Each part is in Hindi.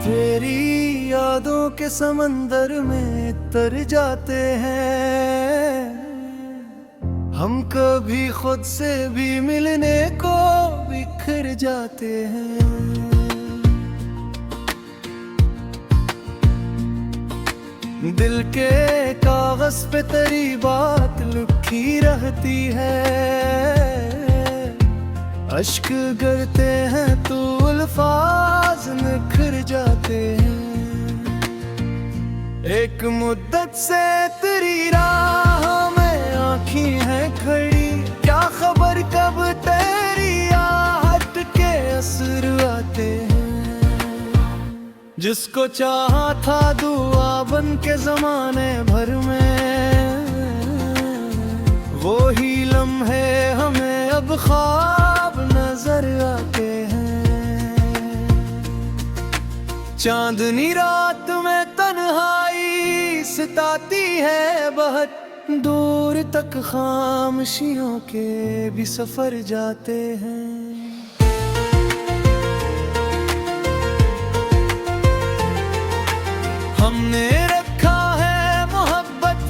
तेरी यादों के समंदर में तर जाते हैं हम, कभी खुद से भी मिलने को बिखर जाते हैं। दिल के कागज पे तेरी बात लिखी रहती है, अश्क गिरते हैं तो अल्फाज निखर जाते हैं। एक मुद्दत से तेरी राह में आँखें हैं खड़ी, क्या खबर कब तेरी आहट के असर आते हैं। जिसको चाहा था दुआ बन के ज़माने भर में, वो ही लम्हे हमें अब ख्वाब नजर आते हैं। चांदनी रात में तन्हाई सताती है बहुत, दूर तक खामोशियों के भी सफर जाते हैं। हमने रखा है मोहब्बत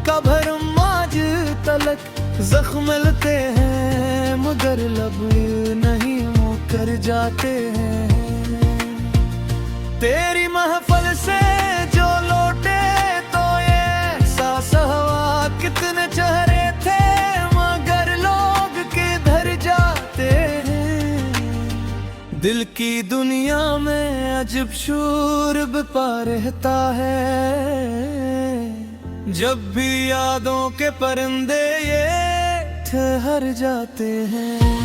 का भरम आज तलक, जख्म मिलते हैं मगर लब नहीं मुकर जाते हैं। तेरी महफल से जो लौटे तो ये एहसास हुआ, कितने चेहरे थे मगर लोग किधर जाते हैं। दिल की दुनिया में अजब शोर बपा रहता है, जब भी यादों के परिंदे ये ठहर जाते हैं।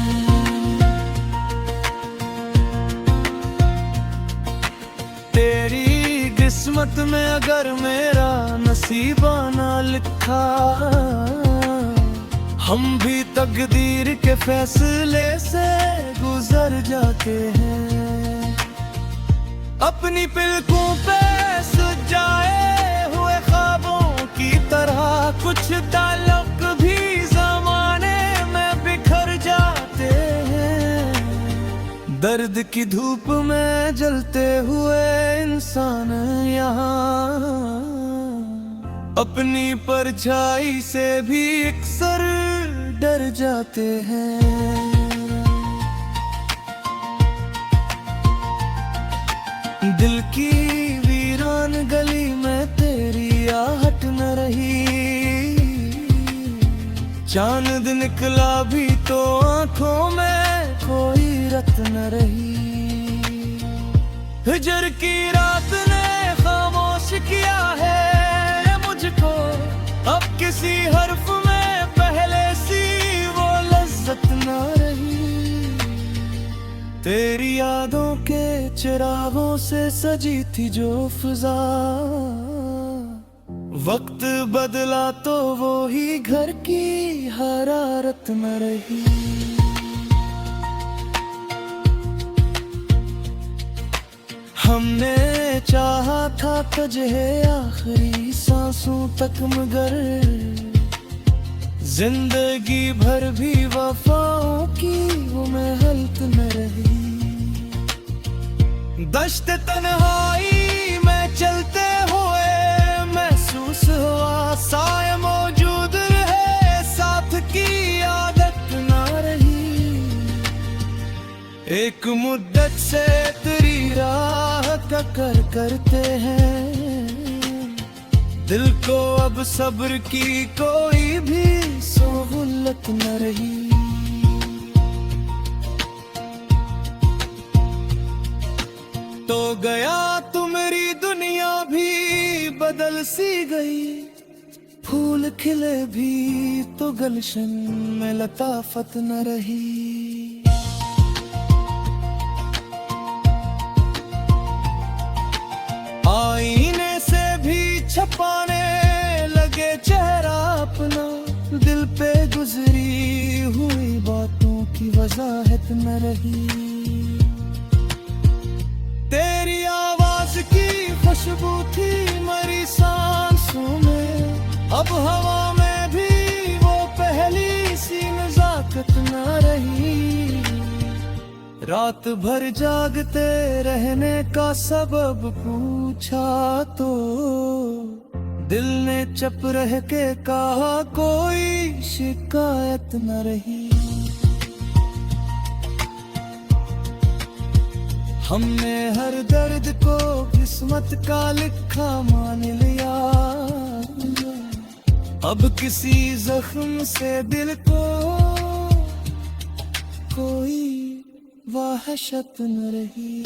तेरी किस्मत में अगर मेरा नसीबा ना लिखा, हम भी तकदीर के फैसले से गुजर जाते हैं। अपनी पलकों पे सजाए हुए ख्वाबों की तरह कुछ ताल्लुक भी ज़माने में बिखर जाते हैं। दर्द की धूप में जलते हुए इंसान यहाँ अपनी परछाई से भी अक्सर डर जाते हैं। दिल की वीरान गली में तेरी आहट न रही, चांद निकला भी तो आंखों में कोई रत न रही। हिजर की रात ने खामोश किया है मुझको, अब किसी हर्फ में पहले सी वो लज्जत न रही। तेरी यादों के चिरागों से सजी थी जो फिजा, वक्त बदला तो वो ही घर की हरारत न रही। हमने चाहा था तुझे आखिरी सांसों तक, मगर जिंदगी भर भी वफाओं की वो महलत न रही। दश्त तन्हाई में चलते हुए महसूस हुआ, साए मौजूद है साथ की आदत ना रही। एक मुद्दत से तेरी राह टकर करते हैं, दिल को अब सब्र की कोई भी सहूलत न रही। तो गया तो मेरी दुनिया भी बदल सी गई, फूल खिले भी तो गलशन में लताफत न रही। आईने से भी छपाने लगे चेहरा अपना, दिल पे गुजरी हुई बातों की वजाहत न रही। तेरी आवाज की खुशबू थी मरी सांसों में, अब हवा में भी वो पहली सी नजाकत न रही। रात भर जागते रहने का सबब पूछा तो दिल ने चुप रह के कहा कोई शिकायत न रही। हमने हर दर्द को किस्मत का लिखा मान लिया, अब किसी जख्म से दिल को कोई वहशत न रही।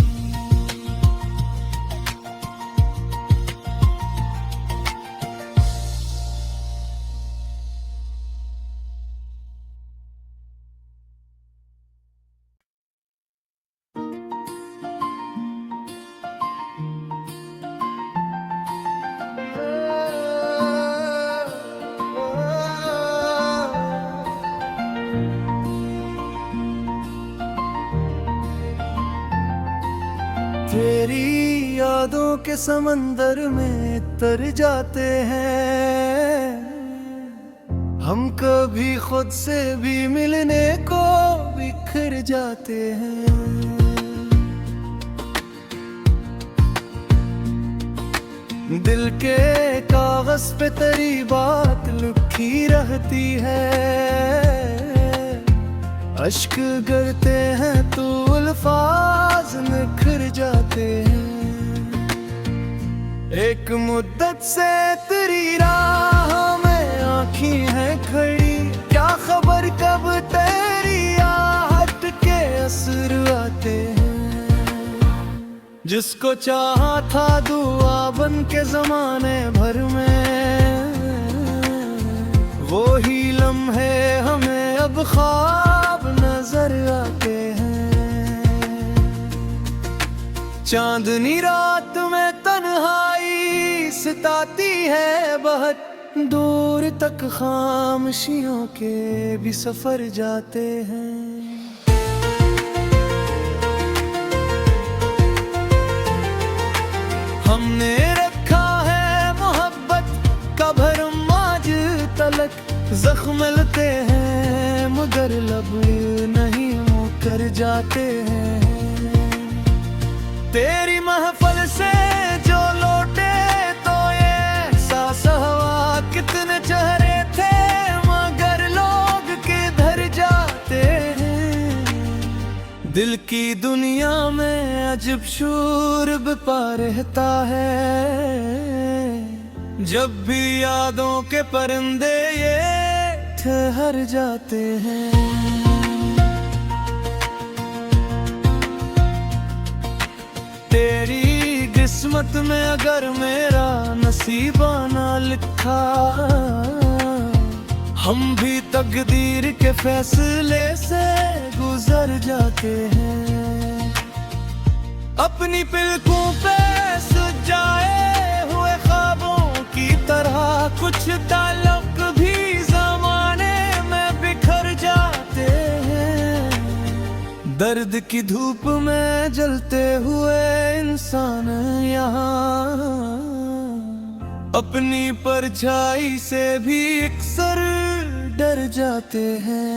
तेरी यादों के समंदर में तर जाते हैं हम, कभी खुद से भी मिलने को बिखर जाते हैं। दिल के कागज पे तेरी बात लिखी रहती है, अश्क गिरते हैं तो अल्फाज निखर जाते हैं। एक मुद्दत से तेरी राह में आँखें हैं खड़ी, क्या खबर कब तेरी आहट के असर आते हैं। जिसको चाहा था दुआ बन के ज़माने भर में, वो ही लम्हे हमें अब ख्वाब नजर आते हैं। चांदनी रात में तन्हाई सताती है बहुत, दूर तक खामोशियों के भी सफर जाते हैं। हमने रखा है मोहब्बत का भरम आज तलक, जख्म मिलते हैं मगर लब नहीं मुकर जाते हैं। तेरी महफल से जो लौटे तो ये एहसास हुआ, कितने चेहरे थे मगर लोग किधर जाते हैं। दिल की दुनिया में अजब शूर बपा रहता है, जब भी यादों के परिंदे ये ठहर जाते हैं। तेरी किस्मत में अगर मेरा नसीबा ना लिखा, हम भी तकदीर के फैसले से गुजर जाते हैं। अपनी पलकों पे सजाए हुए ख्वाबों की तरह कुछ ताल्लुक भी ज़माने में बिखर जाते हैं। दर्द की धूप में जलते हुए इंसान यहाँ अपनी परछाई से भी अक्सर डर जाते हैं।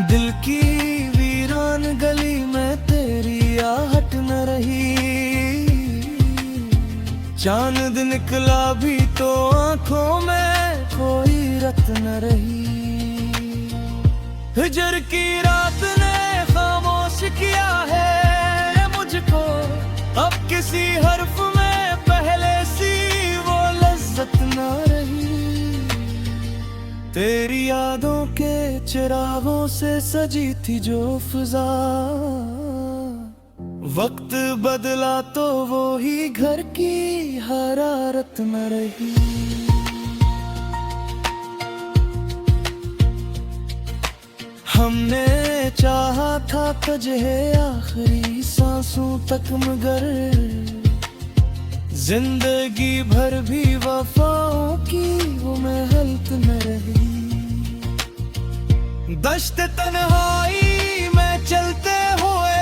दिल की वीरान गली में तेरी आहट न रही, चांद निकला भी तो आंखों में कोई रत न रही। हिजर की रात ने खामोश किया है मुझको, अब किसी हर्फ में पहले सी वो लज्जत न रही। तेरी यादों के चिरागों से सजी थी जो फिजा, वक्त बदला तो वो ही घर की हरारत न रही। हमने चाहा था तुझे आखिरी सांसों तक, मगर जिंदगी भर भी वफाओं की वो महलत न रही। दश्त तन्हाई में चलते हुए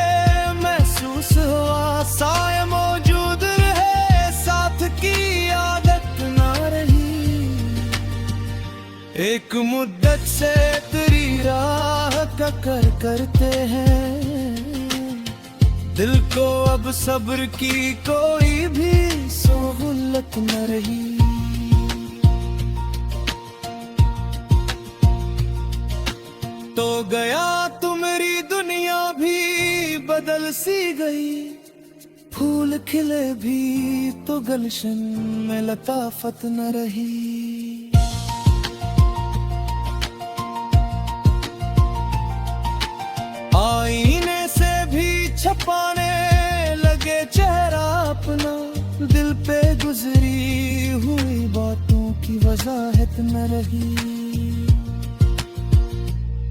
महसूस हुआ, साए मौजूद रहे साथ की आदत ना रही। एक मुद्दत से तेरी राह का करते हैं, दिल को अब सब्र की कोई भी सहूलत न रही। तो गया तू मेरी दुनिया भी बदल सी गई, फूल खिले भी तो गलशन में लताफत न रही। आईने से भी छपाने लगे चेहरा अपना, दिल पे गुजरी हुई बातों की वजाहत न रही।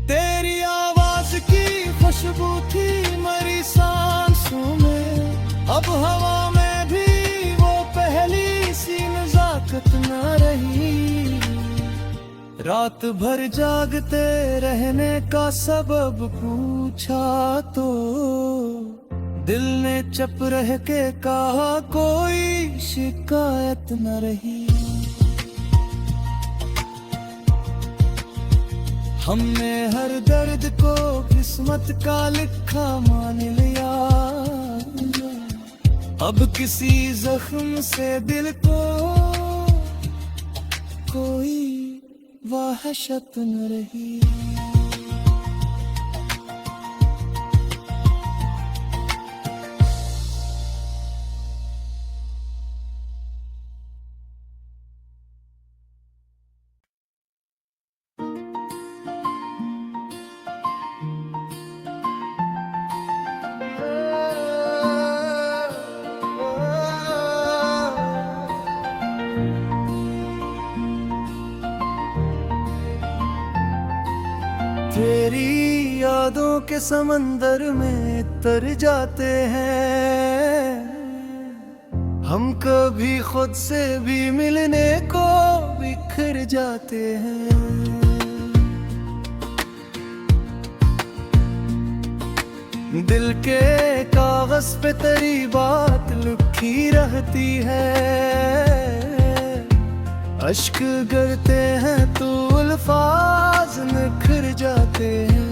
तेरी आवाज की खुशबू थी मरी सांसों में, अब हवा में भी वो पहली सी नजाकत न रही। रात भर जागते रहने का सबब पूछा तो दिल ने चुप रह के कहा कोई शिकायत न रही। हमने हर दर्द को किस्मत का लिखा मान लिया, अब किसी जख्म से दिल को कोई वहशत न रही। तेरी यादों के समंदर में तर जाते हैं, हम कभी खुद से भी मिलने को बिखर जाते हैं। दिल के कागज पे तेरी बात लिखी रहती है, अश्क गिरते हैं तो अल्फाज निखर जाते हैं।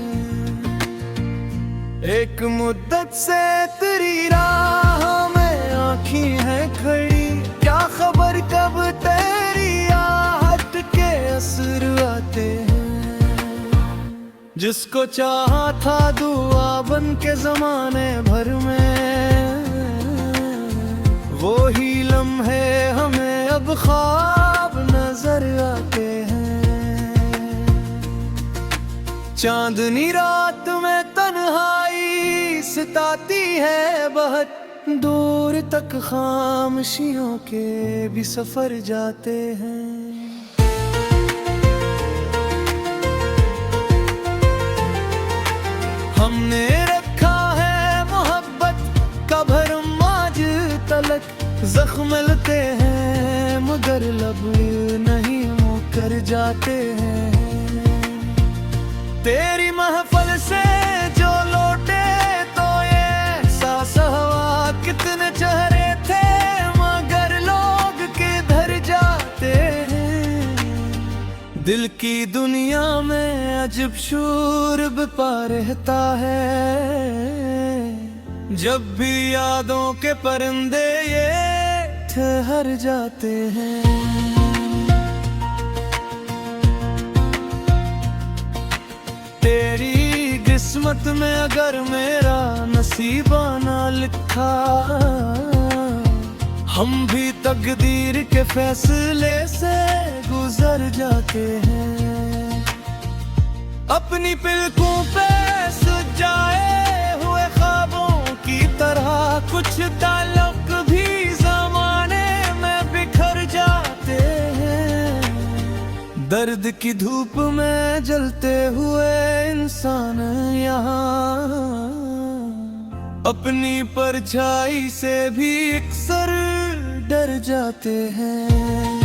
एक मुद्दत से तेरी राह में आँखें हैं खड़ी, क्या खबर कब तेरी आहट के असर आते हैं। जिसको चाहा था दुआ बन के जमाने भर में, वो ही लम्हे हमें अब ख्वाब नजर आते हैं। चांदनी रात में तन्हाई सताती है बहुत, दूर तक खामोशियों के भी सफर जाते हैं। हमने रखा है मोहब्बत का भरम आज तलक, जख्म मिलते हैं मगर लब नहीं मुकर जाते हैं। तेरी महफल से जो लौटे तो ये सांस हवा, कितने चेहरे थे मगर लोग किधर जाते हैं। दिल की दुनिया में अजब शोर बपा रहता है, जब भी यादों के परिंदे ये ठहर जाते हैं। तेरी किस्मत में अगर मेरा नसीबा ना लिखा, हम भी तकदीर के फैसले से गुजर जाते हैं। अपनी पलकों पे सजाए हुए ख्वाबों की तरह कुछ ताल्लुक भी ज़माने में बिखर जाते हैं। दर्द की धूप में जलते हुए इंसान यहाँ अपनी परछाई से भी अक्सर डर जाते हैं।